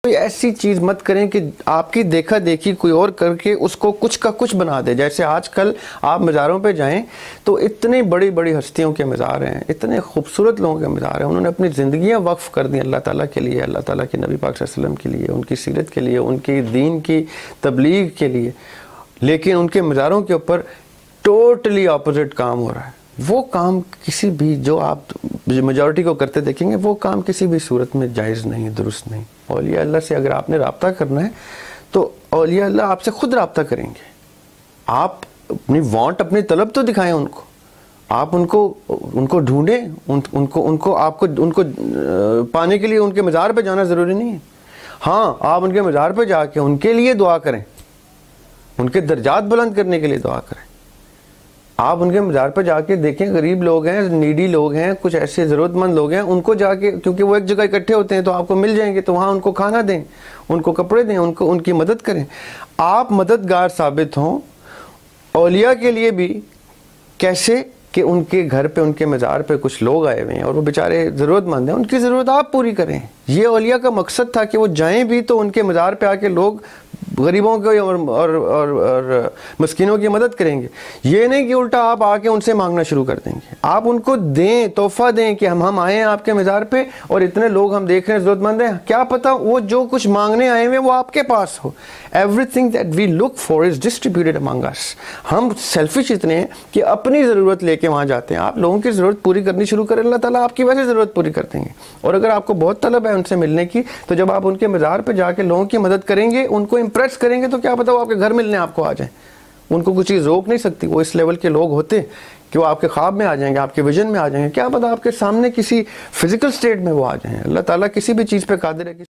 کوئی ایسی چیز مت کریں کہ آپ کی دیکھا دیکھی کوئی اور کر کے اس کو کچھ کا کچھ بنا دے. جیسے آج کل آپ مزاروں پہ جائیں تو اتنی بڑی بڑی ہستیوں کے مزار ہیں, اتنے خوبصورت لوگوں کے مزار ہیں, انہوں نے اپنی زندگیاں وقف کر دیں اللہ تعالیٰ کے لیے, اللہ تعالیٰ کے نبی پاک صلی اللہ علیہ وسلم کے لیے, ان کی سیرت کے لیے, ان کی دین کی تبلیغ کے لیے, لیکن ان کے مزاروں کے اوپر ٹوٹلی اپوزٹ کام ہو رہا ہے. وہ کام کسی بھی, جو آپ میجورٹی کو کرتے دیکھیں گے, وہ کام کسی بھی صورت میں جائز نہیں, درست نہیں. اولیاء اللہ سے اگر آپ نے رابطہ کرنا ہے تو اولیاء اللہ آپ سے خود رابطہ کریں گے. آپ اپنی وانٹ, اپنی طلب تو دکھائیں ان کو, آپ ان کو ڈھونڈیں, ان کو پانے کے لیے ان کے مزار پہ جانا ضروری نہیں ہے. ہاں, آپ ان کے مزار پہ جا کے ان کے لیے دعا کریں, ان کے درجات بلند کرنے کے لیے دعا کریں. آپ ان کے مزار پہ جا کے دیکھیں, غریب لوگ ہیں, نیڈی لوگ ہیں, کچھ ایسے ضرورت مند لوگ ہیں, ان کو جا کے, کیونکہ وہ ایک جگہ اکٹھے ہوتے ہیں تو آپ کو مل جائیں گے, تو وہاں ان کو کھانا دیں, ان کو کپڑے دیں, ان کی مدد کریں. آپ مددگار ثابت ہوں اولیاء کے لیے بھی. کیسے کہ ان کے گھر پہ, ان کے مزار پہ کچھ لوگ آئے ہوئے ہیں اور وہ بیچارے ضرورت مند ہیں, ان کی ضرورت آپ پوری کریں. یہ اولیاء کا مقصد تھا کہ وہ جائیں بھی تو ان کے مزار پہ آ کے لوگ غریبوں کو اور مسکینوں کی مدد کریں گے. یہ نہیں کہ الٹا آپ آ کے ان سے مانگنا شروع کر دیں گے. آپ ان کو دیں, تحفہ دیں کہ ہم آئے ہیں آپ کے مزار پہ اور اتنے لوگ ہم دیکھ رہے ہیں ضرورت مند ہیں, کیا پتہ وہ جو کچھ مانگنے آئے ہوئے وہ آپ کے پاس ہو. Everything that we look for is distributed among us. ہم سیلفش اتنے ہیں کہ اپنی ضرورت لے کے وہاں جاتے ہیں. آپ لوگوں کی ضرورت پوری کرنی شروع کریں, اللہ تعالیٰ آپ کی ویسے ضرورت پوری کر دیں گے. اور اگر آپ کو بہت طلب ہے ان سے ملنے کی, تو جب آپ ان کے مزار پہ جا کے لوگوں کی مدد کریں گے, ان کو امپریس کریں گے, تو کیا پتہ وہ آپ کے گھر ملنے آپ کو آ جائیں. ان کو کچھ چیز روک نہیں سکتی. وہ اس لیول کے لوگ ہوتے کہ وہ آپ کے خواب میں آ جائیں گے, آپ کے ویژن میں آ جائیں گے. کیا پتہ آپ کے سامنے کسی فزیکل سٹیٹ میں وہ آ جائیں. اللہ تعالیٰ کسی بھی چیز پہ قادر ہے.